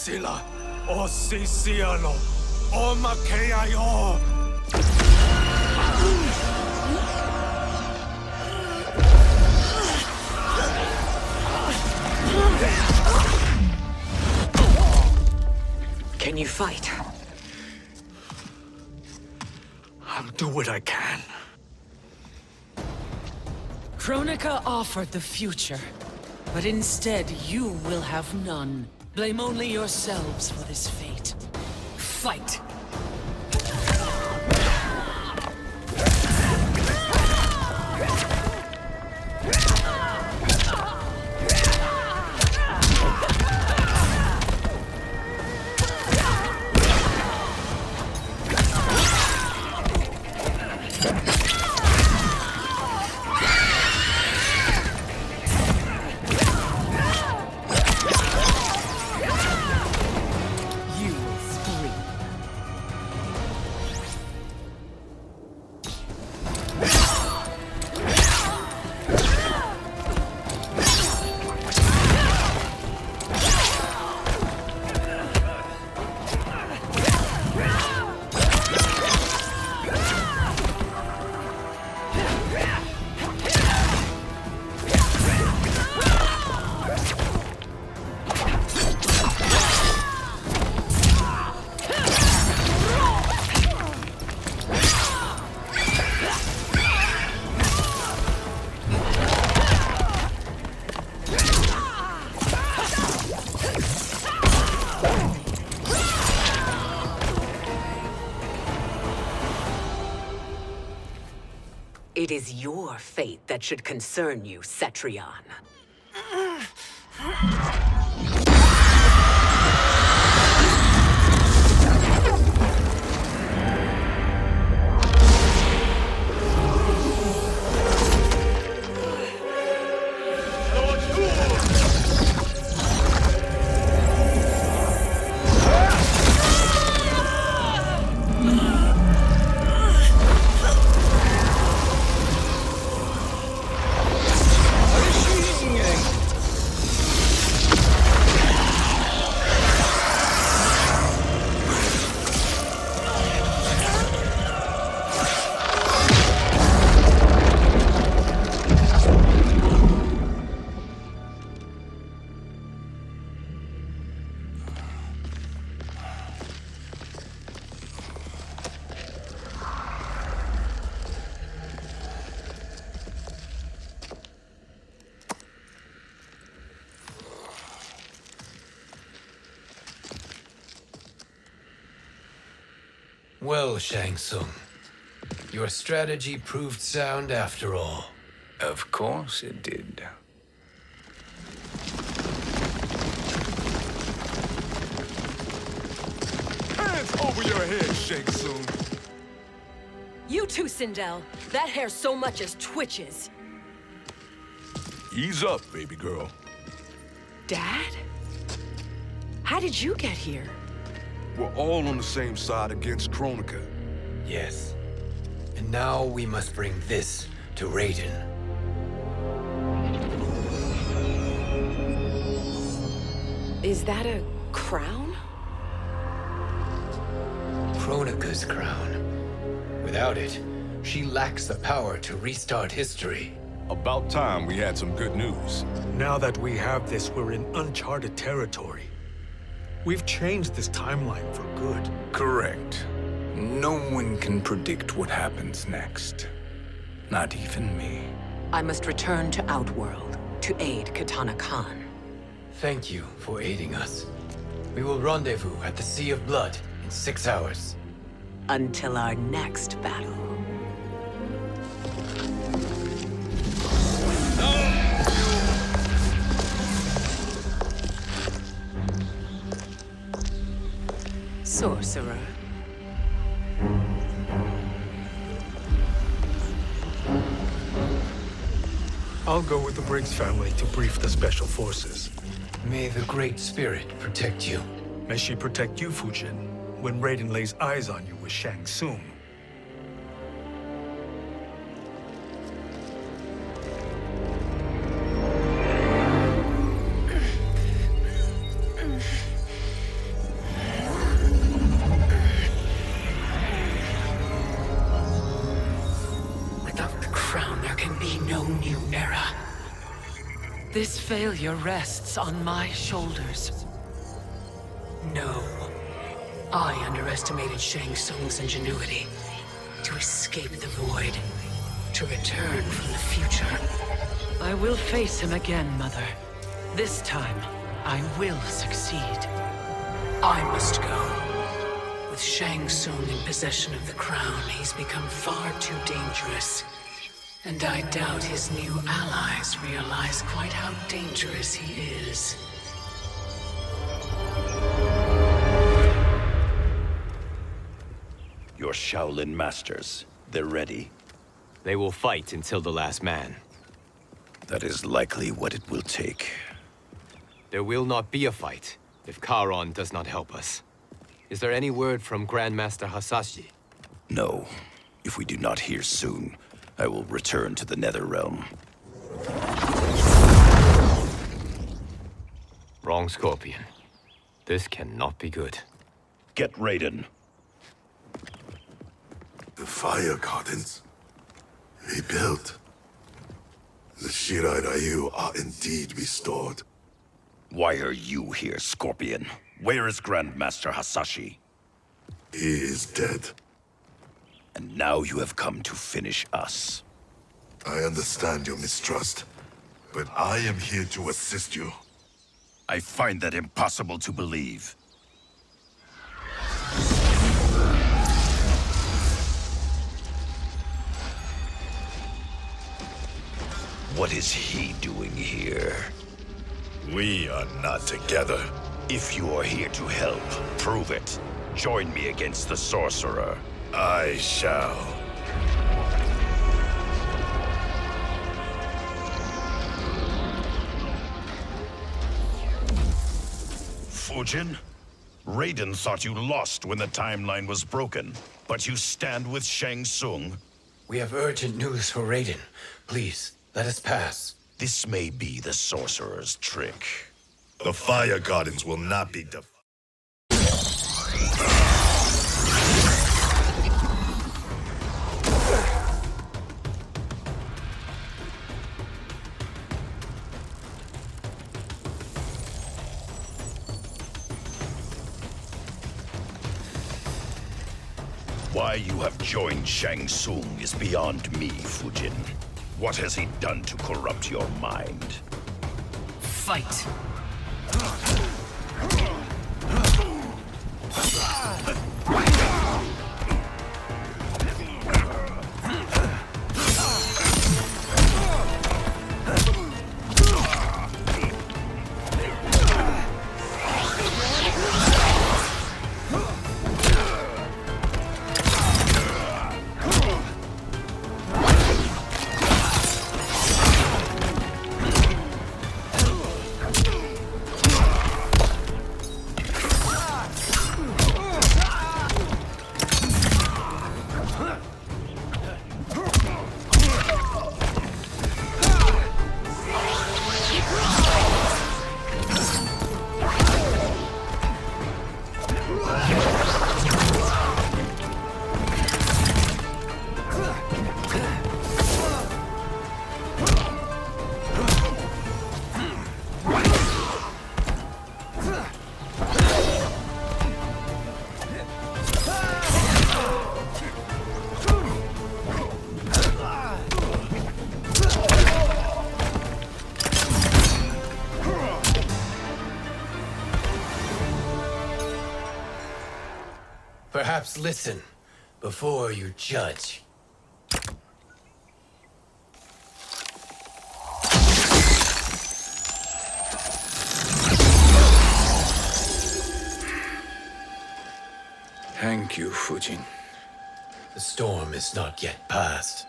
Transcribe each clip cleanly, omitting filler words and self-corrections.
sila o sisiano o makeayo. Can you fight? I'll do what I can. Kronika offered the future, but instead you will have none. Blame only yourselves for this fate. Fight! It is your fate that should concern you, Cetrion. Well, Shang Tsung, your strategy proved sound after all. Of course it did. Hands over your head, Shang Tsung. You too, Sindel. That hair so much as twitches. Ease up, baby girl. Dad? How did you get here? We're all on the same side against Kronika. Yes. And now we must bring this to Raiden. Is that a crown? Kronika's crown. Without it, she lacks the power to restart history. About time we had some good news. Now that we have this, we're in uncharted territory. We've changed this timeline for good. Correct. No one can predict what happens next. Not even me. I must return to Outworld to aid Katana Khan. Thank you for aiding us. We will rendezvous at the Sea of Blood in 6 hours. Until our next battle. Sorcerer. I'll go with the Briggs family to brief the Special Forces. May the Great Spirit protect you. May she protect you, Fujin, when Raiden lays eyes on you with Shang Tsung. This failure rests on my shoulders. No. I underestimated Shang Tsung's ingenuity. To escape the void. To return from the future. I will face him again, Mother. This time, I will succeed. I must go. With Shang Tsung in possession of the crown, he's become far too dangerous. And I doubt his new allies realize quite how dangerous he is. Your Shaolin masters, they're ready. They will fight until the last man. That is likely what it will take. There will not be a fight if Charon does not help us. Is there any word from Grandmaster Hasashi? No. If we do not hear soon, I will return to the Netherrealm. Wrong, Scorpion. This cannot be good. Get Raiden. The fire gardens. Rebuilt. The Shirai Ryu are indeed restored. Why are you here, Scorpion? Where is Grandmaster Hasashi? He is dead. And now you have come to finish us. I understand your mistrust, but I am here to assist you. I find that impossible to believe. What is he doing here? We are not together. If you are here to help, prove it. Join me against the sorcerer. I shall. Fujin? Raiden thought you lost when the timeline was broken, but you stand with Shang Tsung. We have urgent news for Raiden. Please, let us pass. This may be the sorcerer's trick. The fire gardens will not be defeated. Why you have joined Shang Tsung is beyond me, Fujin. What has he done to corrupt your mind? Fight! Perhaps listen before you judge. Thank you, Fujin. The storm is not yet past.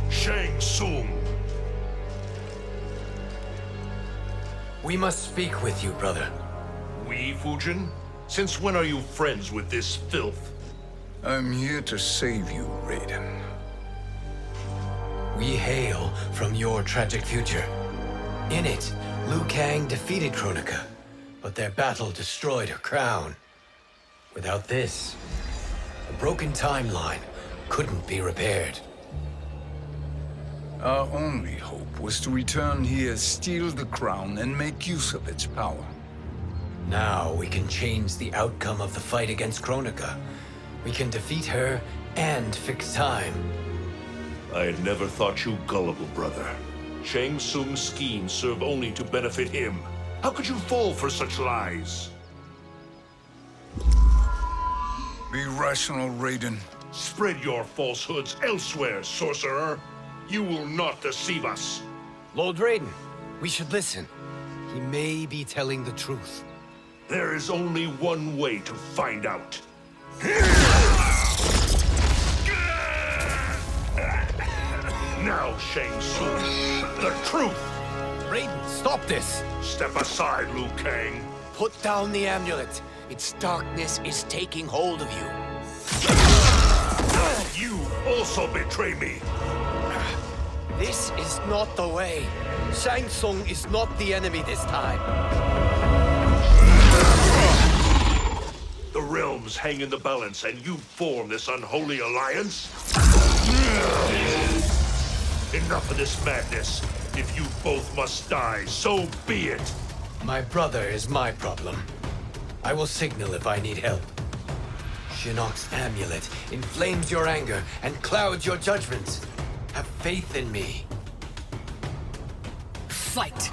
Shang Tsung! We must speak with you, brother. We, Fujin? Since when are you friends with this filth? I'm here to save you, Raiden. We hail from your tragic future. In it, Liu Kang defeated Kronika, but their battle destroyed her crown. Without this, a broken timeline couldn't be repaired. Our only hope was to return here, steal the crown, and make use of its power. Now we can change the outcome of the fight against Kronika. We can defeat her and fix time. I had never thought you gullible, brother. Shang Tsung's schemes serve only to benefit him. How could you fall for such lies? Be rational, Raiden. Spread your falsehoods elsewhere, sorcerer. You will not deceive us. Lord Raiden, we should listen. He may be telling the truth. There is only one way to find out. Now, Shang Tsung, the truth! Raiden, stop this! Step aside, Liu Kang. Put down the amulet. Its darkness is taking hold of you. You also betray me. This is not the way. Shang Tsung is not the enemy this time. The realms hang in the balance, and you form this unholy alliance? Enough of this madness. If you both must die, so be it. My brother is my problem. I will signal if I need help. Shinnok's amulet inflames your anger and clouds your judgments. Have faith in me. Fight!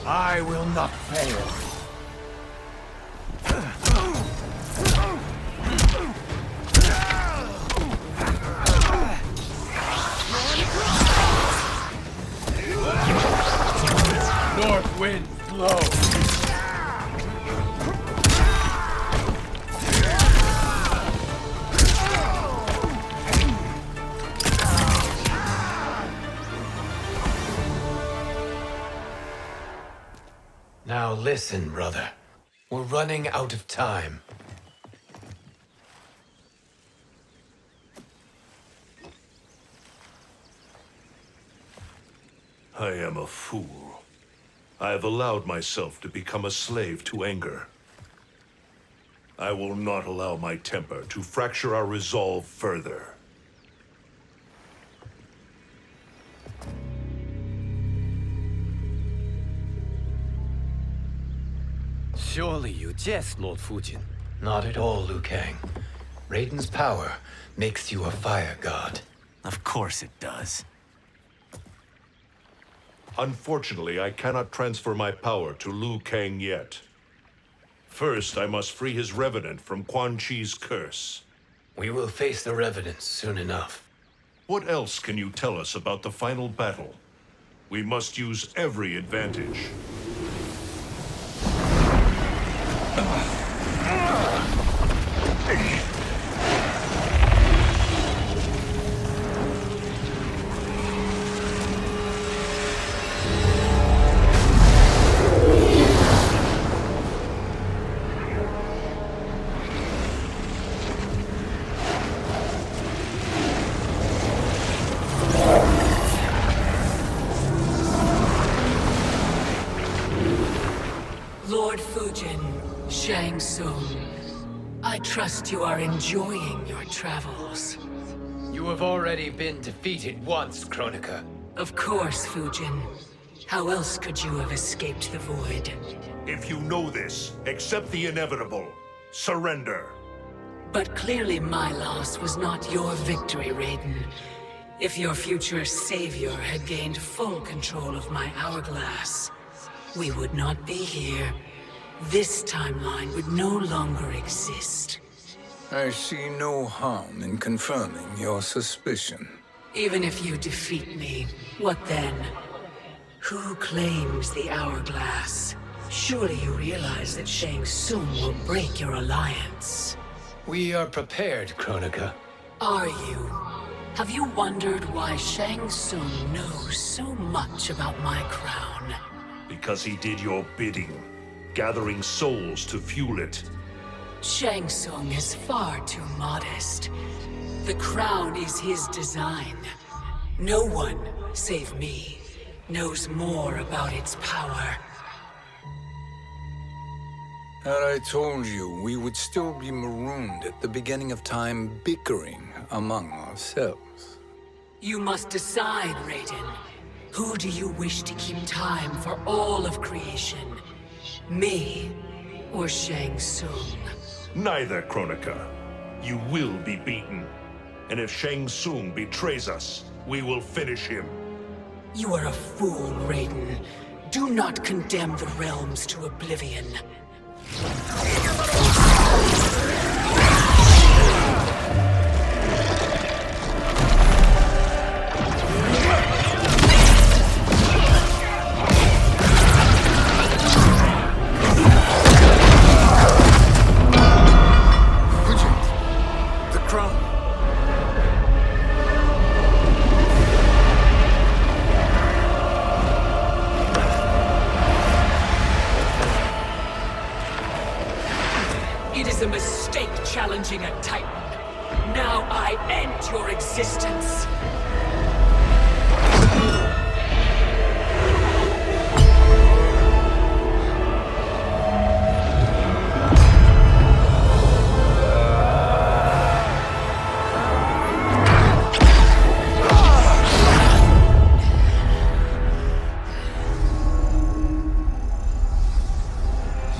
I will not fail. North wind, blow. Now listen, brother. We're running out of time. I am a fool. I have allowed myself to become a slave to anger. I will not allow my temper to fracture our resolve further. Surely you jest, Lord Fujin. Not at all, Liu Kang. Raiden's power makes you a fire god. Of course it does. Unfortunately, I cannot transfer my power to Liu Kang yet. First, I must free his revenant from Quan Chi's curse. We will face the revenants soon enough. What else can you tell us about the final battle? We must use every advantage. Lord Fujin, Shang Tsung, I trust you are enjoying your travels. You have already been defeated once, Kronika. Of course, Fujin. How else could you have escaped the void? If you know this, accept the inevitable. Surrender. But clearly my loss was not your victory, Raiden. If your future savior had gained full control of my hourglass, we would not be here. This timeline would no longer exist. I see no harm in confirming your suspicion. Even if you defeat me, what then? Who claims the hourglass? Surely you realize that Shang Tsung will break your alliance. We are prepared, Kronika. are you? Have you wondered why Shang Tsung knows so much about my crown? Because he did your bidding, gathering souls to fuel it. Shang Tsung is far too modest. The crown is his design. No one, save me, knows more about its power. Had I told you, we would still be marooned at the beginning of time, bickering among ourselves. You must decide, Raiden. Who do you wish to keep time for all of creation? Me or Shang Tsung? Neither, Kronika. You will be beaten. And if Shang Tsung betrays us, we will finish him. You are a fool, Raiden. Do not condemn the realms to oblivion. The crown. It is a mistake challenging a Titan. Now I end your existence.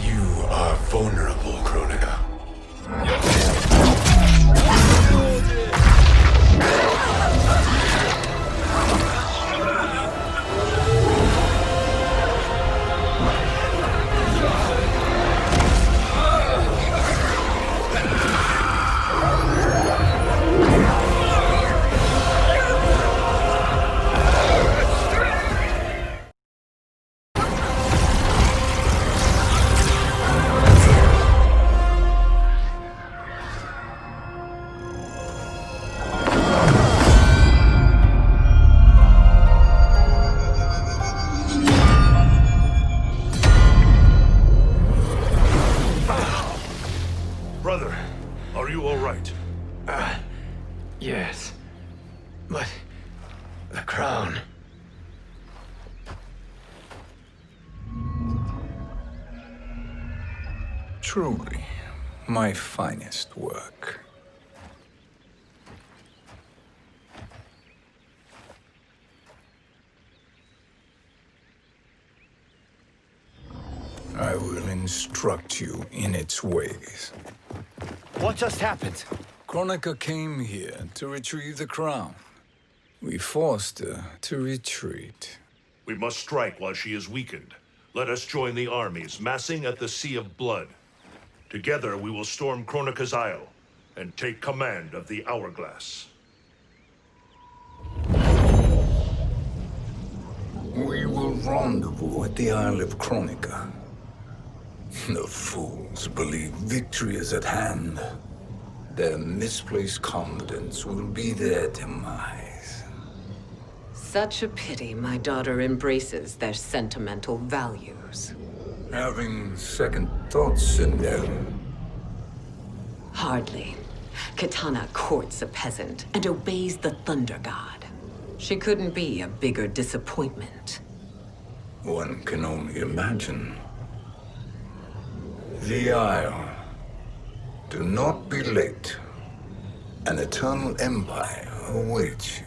You are vulnerable, Kronika. Brother, are you all right? Yes. But the crown. Truly, my finest work. I will instruct you in its ways. What just happened? Kronika came here to retrieve the crown. We forced her to retreat. We must strike while she is weakened. Let us join the armies, massing at the Sea of Blood. Together we will storm Kronika's Isle and take command of the Hourglass. We will rendezvous at the Isle of Kronika. The fools believe victory is at hand. Their misplaced confidence will be their demise. Such a pity my daughter embraces their sentimental values. Having second thoughts in them. Hardly. Kitana courts a peasant and obeys the Thunder God. She couldn't be a bigger disappointment. One can only imagine. The Isle. Do not be late. An eternal empire awaits you.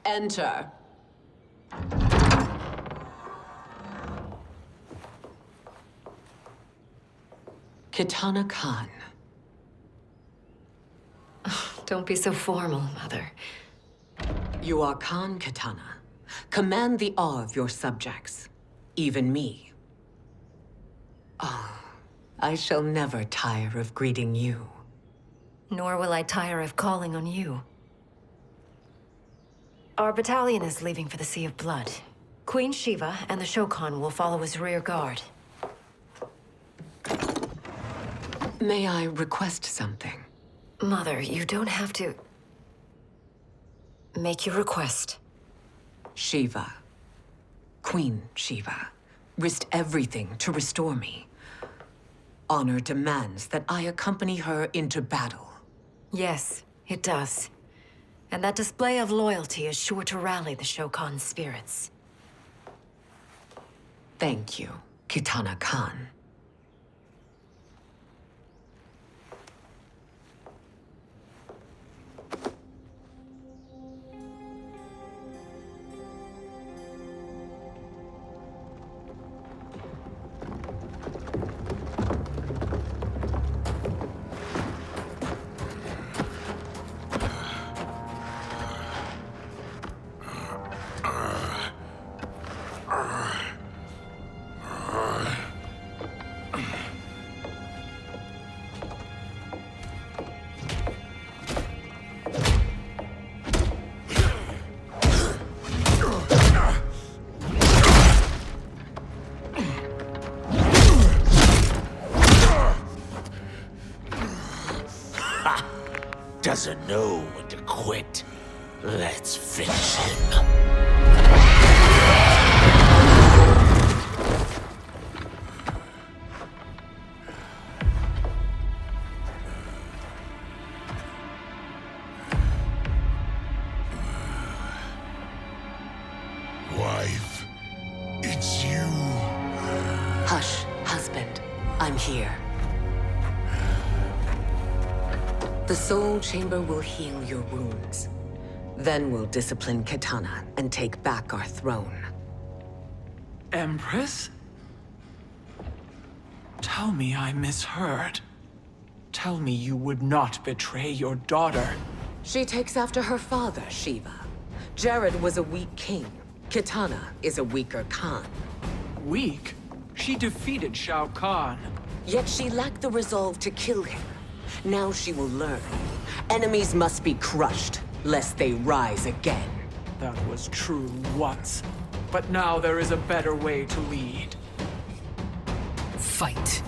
Enter. Kitana Khan. Don't be so formal, Mother. You are Khan Kitana. Command the awe of your subjects, even me. Oh, I shall never tire of greeting you. Nor will I tire of calling on you. Our battalion is leaving for the Sea of Blood. Queen Shiva and the Shokan will follow as rear guard. May I request something? Mother, you don't have to... make your request. Shiva, Queen Shiva, risked everything to restore me. Honor demands that I accompany her into battle. Yes, it does. And that display of loyalty is sure to rally the Shokan's spirits. Thank you, Kitana Khan. Doesn't know when to quit. Let's finish him. Wife, it's you. Hush, husband. I'm here. The Soul Chamber will heal your wounds. Then we'll discipline Kitana and take back our throne. Empress? Tell me I misheard. Tell me you would not betray your daughter. She takes after her father, Shiva. Jared was a weak king. Kitana is a weaker Khan. Weak? She defeated Shao Kahn. Yet she lacked the resolve to kill him. Now she will learn. Enemies must be crushed, lest they rise again. That was true once. But now there is a better way to lead. Fight.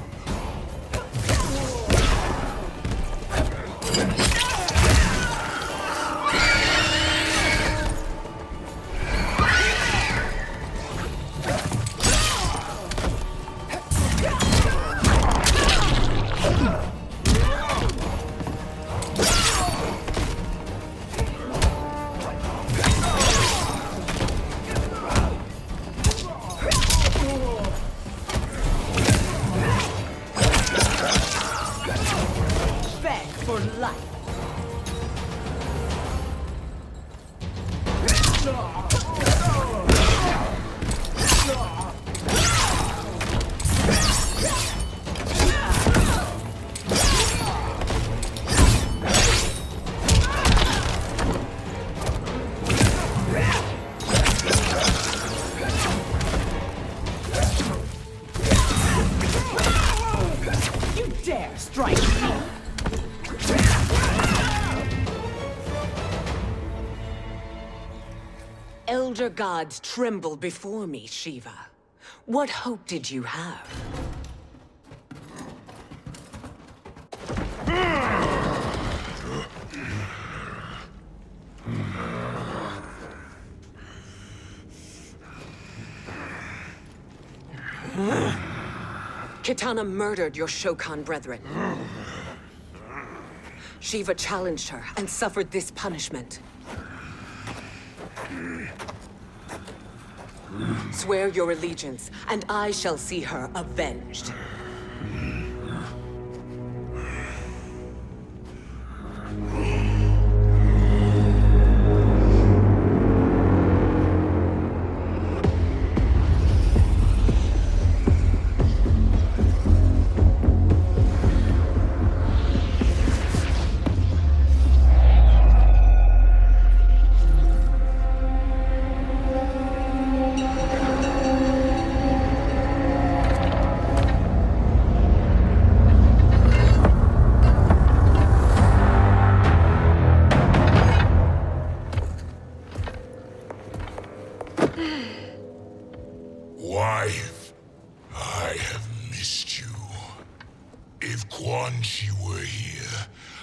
Elder gods tremble before me, Shiva. What hope did you have? Kitana murdered your Shokan brethren. Shiva challenged her and suffered this punishment. Swear your allegiance, and I shall see her avenged.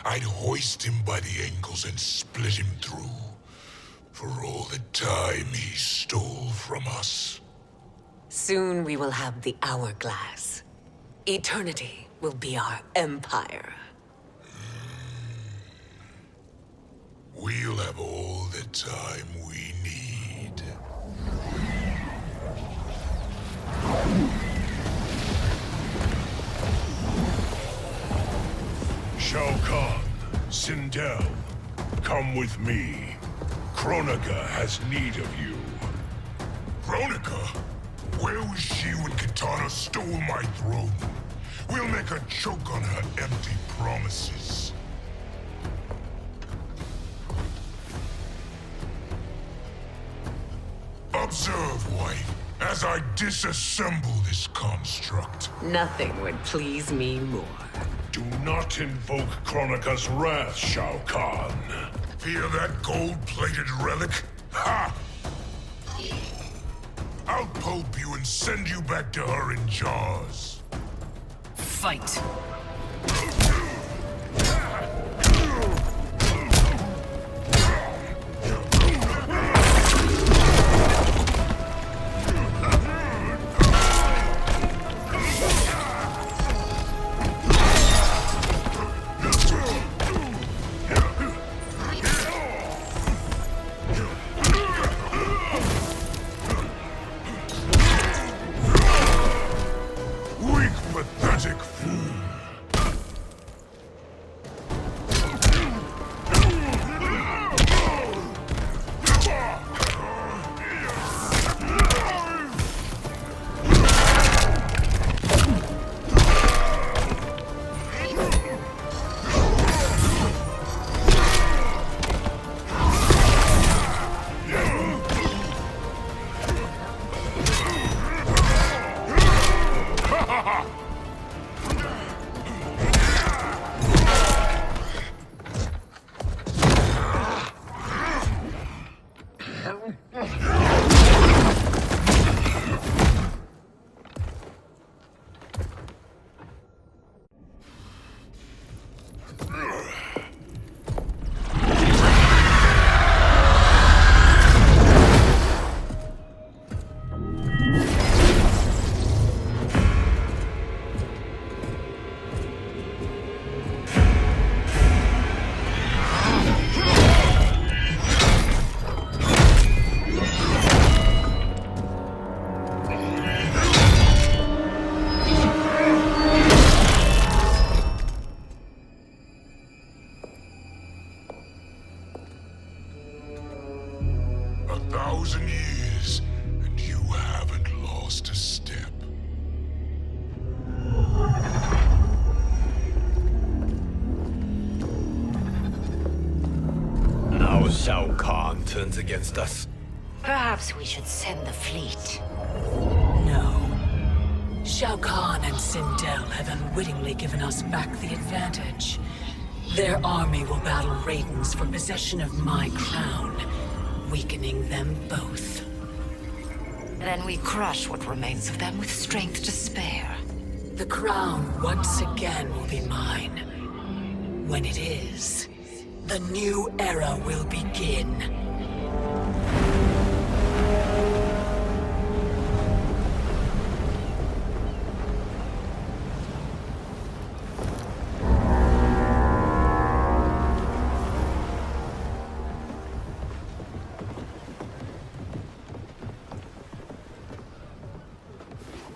I'd hoist him by the ankles and split him through. For all the time he stole from us. Soon we will have the hourglass. Eternity will be our empire. We'll have all the time we need. Shao Kahn, Sindel, come with me. Kronika has need of you. Kronika? Where was she when Kitana stole my throne? We'll make her choke on her empty promises. Observe, wife, as I disassemble this construct. Nothing would please me more. Do not invoke Kronika's wrath, Shao Kahn. Fear that gold-plated relic? Ha! I'll pulp you and send you back to her in jars. Fight. Pathetic fool. Shao Kahn turns against us. Perhaps we should send the fleet. No. Shao Kahn and Sindel have unwittingly given us back the advantage. Their army will battle Raidens for possession of my crown, weakening them both. Then we crush what remains of them with strength to spare. The crown once again will be mine. When it is, the new era will begin.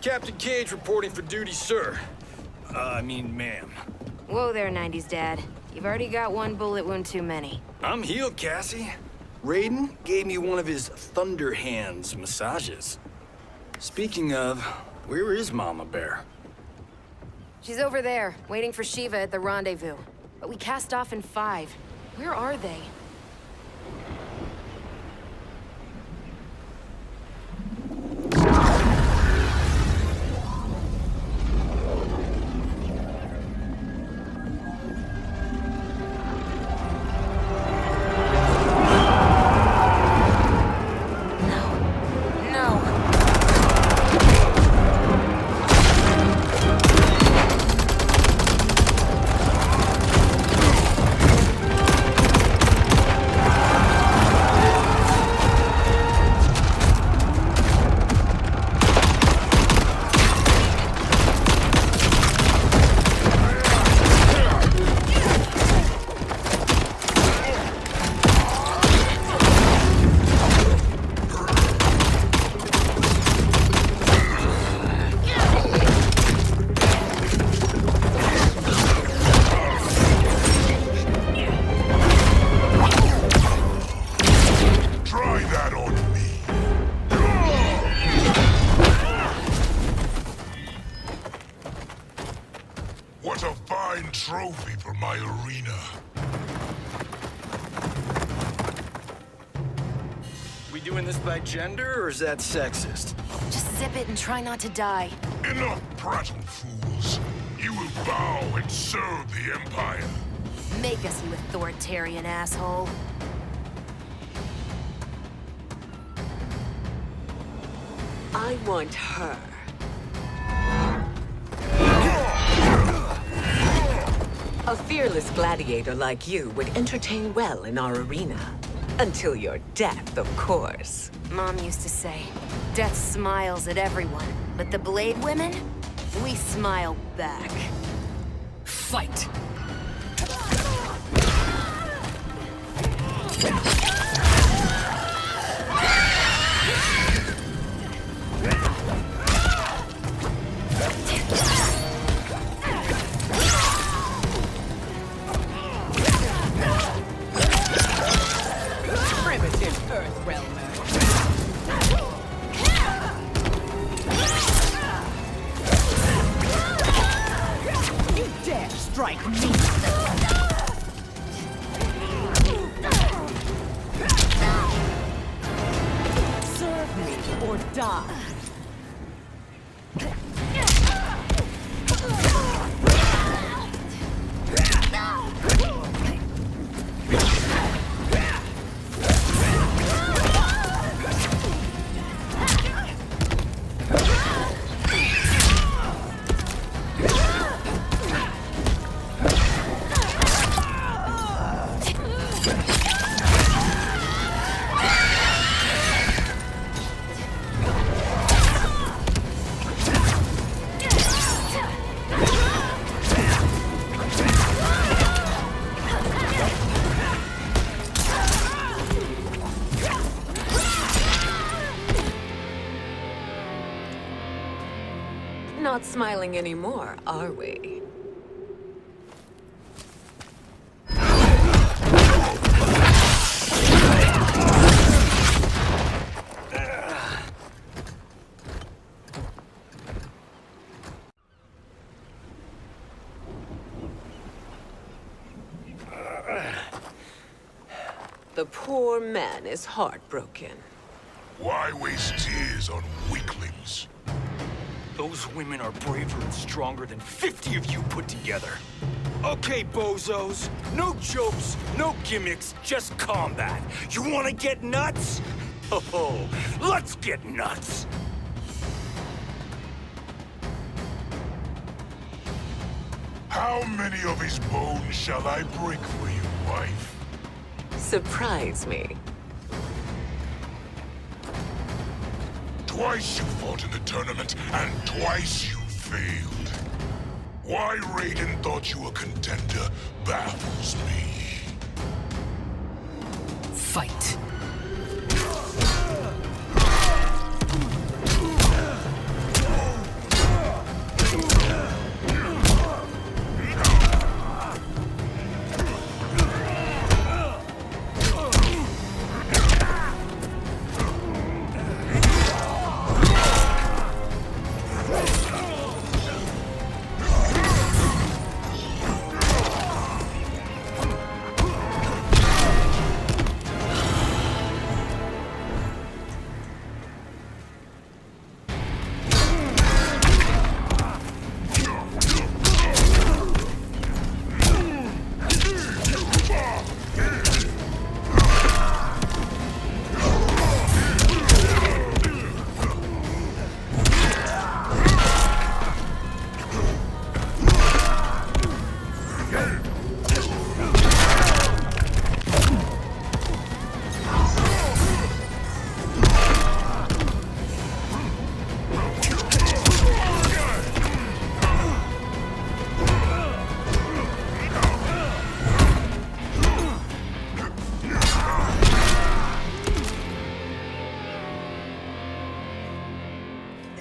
Captain Cage reporting for duty, sir. Ma'am. Whoa there, 90s dad. You've already got one bullet wound too many. I'm healed, Cassie. Raiden gave me one of his Thunder Hands massages. Speaking of, where is Mama Bear? She's over there, waiting for Shiva at the rendezvous. But we cast off in 5. Where are they? doing this by gender, or is that sexist? Just zip it and try not to die. Enough prattle, fools. You will bow and serve the Empire. Make us, you authoritarian asshole. I want her. A fearless gladiator like you would entertain well in our arena. Until your death, of course. Mom used to say, death smiles at everyone, but the Blade women, we smile back. Fight! Primitive Earth Realmer. You dare strike me! Serve me or die. Not smiling anymore, are we? The poor man is heartbroken. Why waste tears on weaklings? Those women are braver and stronger than 50 of you put together. Okay, bozos. No jokes, no gimmicks, just combat. You wanna get nuts? Oh, let's get nuts! How many of his bones shall I break for you, wife? Surprise me. Twice you fought in the tournament, and twice you failed. Why Raiden thought you a contender baffles me. Fight.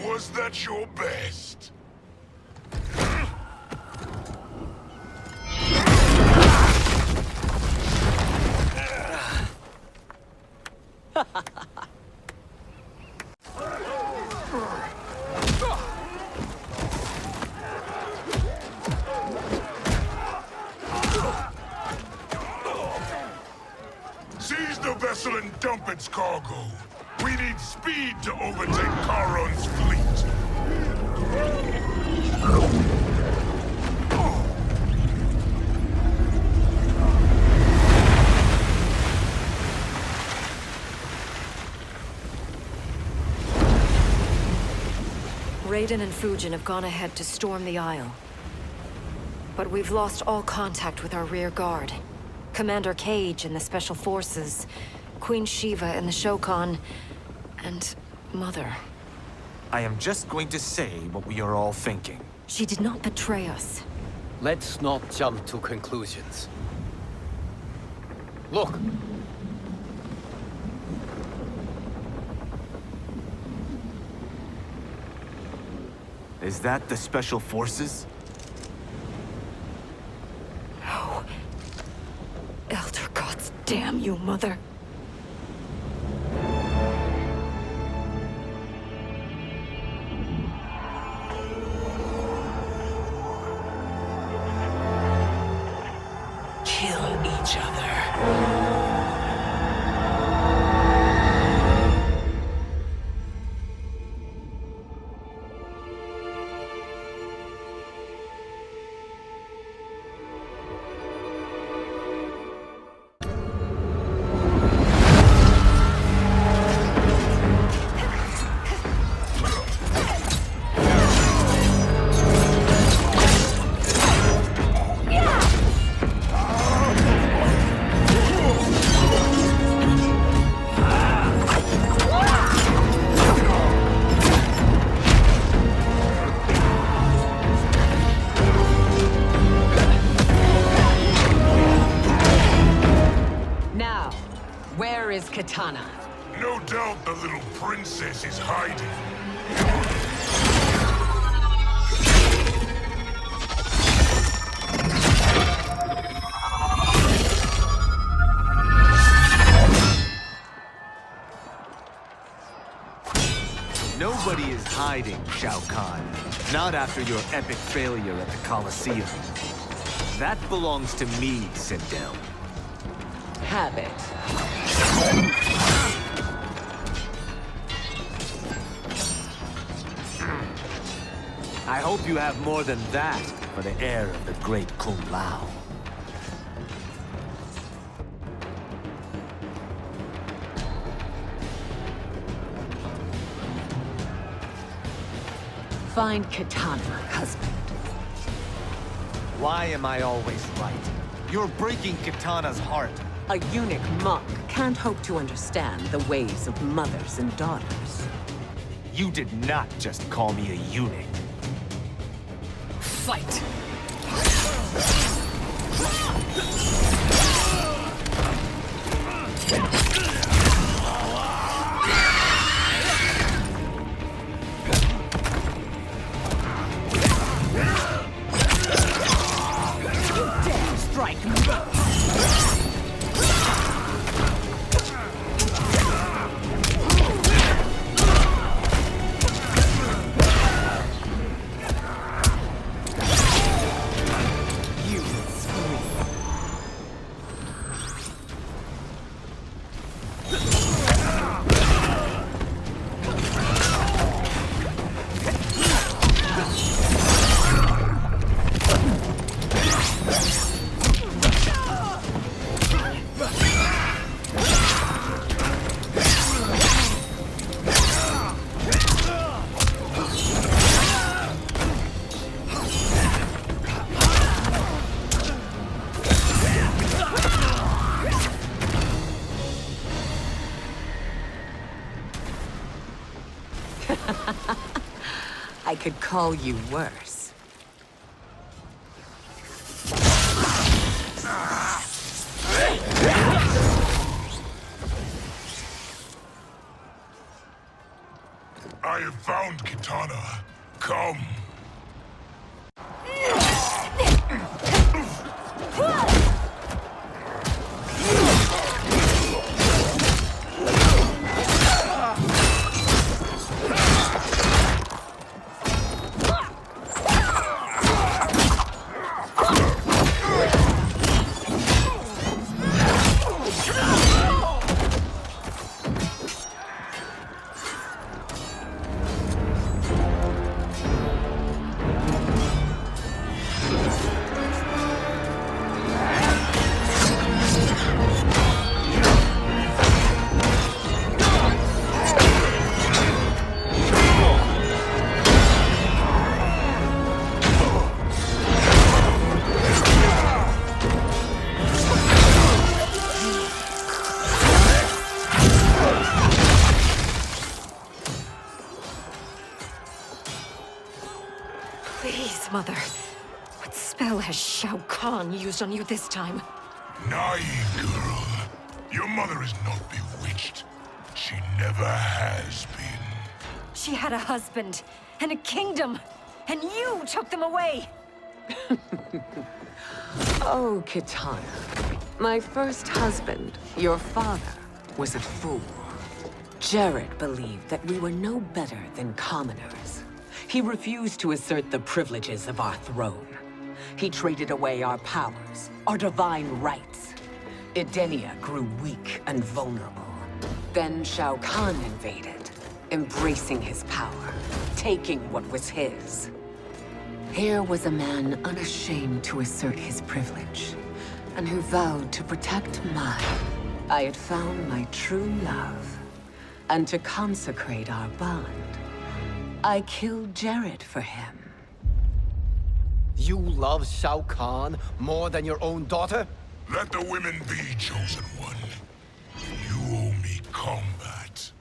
Was that your best? Seize the vessel and dump its cargo. We need speed to overtake Charon's fleet. Raiden and Fujin have gone ahead to storm the Isle. But we've lost all contact with our rear guard. Commander Cage and the Special Forces, Queen Shiva and the Shokan, and Mother. I am just going to say what we are all thinking. She did not betray us. Let's not jump to conclusions. Look! Is that the Special Forces? No. Elder gods, damn you, Mother. Kill each other. Where is Kitana? No doubt the little princess is hiding. Nobody is hiding, Shao Kahn. Not after your epic failure at the Colosseum. That belongs to me, Sindel. Have it. I hope you have more than that for the heir of the great Kung Lao. Find Kitana, husband. Why am I always right? You're breaking Kitana's heart. A eunuch monk can't hope to understand the ways of mothers and daughters. You did not just call me a eunuch. Fight! Dare strike me! I could call you worse. I have found Kitana. Come. Mother, what spell has Shao Kahn used on you this time? Naive girl. Your mother is not bewitched. She never has been. She had a husband and a kingdom, and you took them away! Oh, Kitana. My first husband, your father, was a fool. Jared believed that we were no better than commoners. He refused to assert the privileges of our throne. He traded away our powers, our divine rights. Edenia grew weak and vulnerable. Then Shao Kahn invaded, embracing his power, taking what was his. Here was a man unashamed to assert his privilege, and who vowed to protect mine. I had found my true love, and to consecrate our bond, I killed Jared for him. You love Shao Kahn more than your own daughter? Let the women be, chosen one. You owe me combat.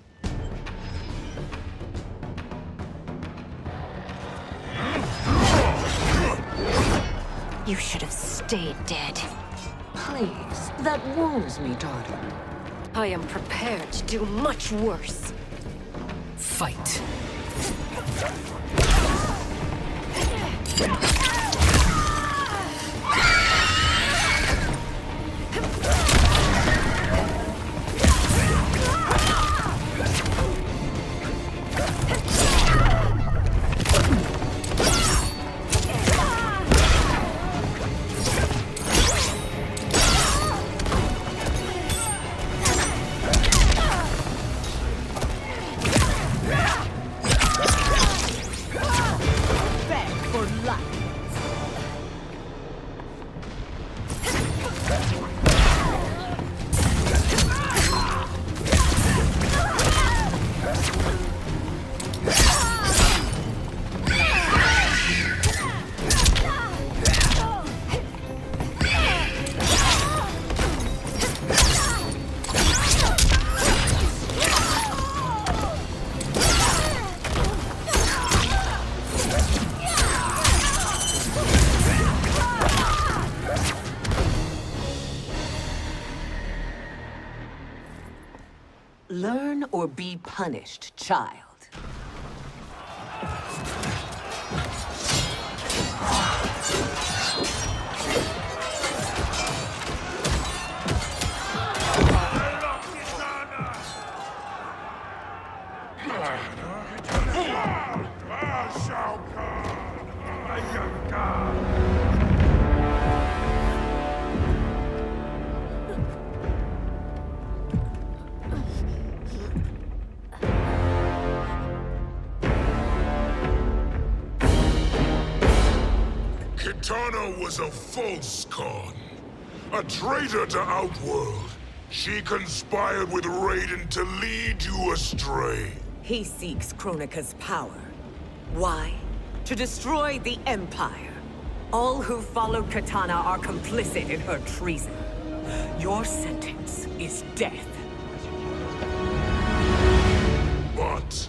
You should have stayed dead. Please, that wounds me, daughter. I am prepared to do much worse. Fight. Learn or be punished, child. Kitana was a false Khan, a traitor to Outworld. She conspired with Raiden to lead you astray. He seeks Kronika's power. Why? To destroy the Empire. All who followed Kitana are complicit in her treason. Your sentence is death. But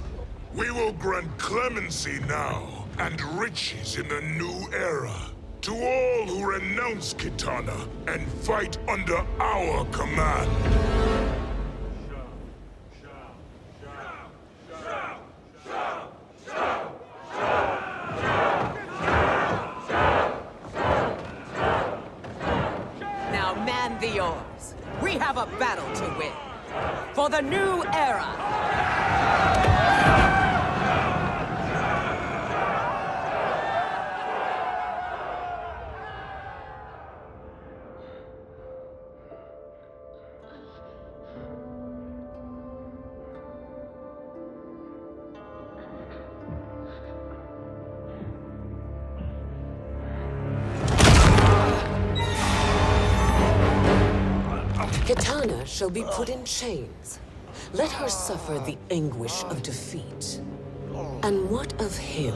we will grant clemency now and riches in the new era to all who renounce Kitana and fight under our command. Now man the oars. We have a battle to win. For the new era. Kitana shall be put in chains. Let her suffer the anguish of defeat. And what of him?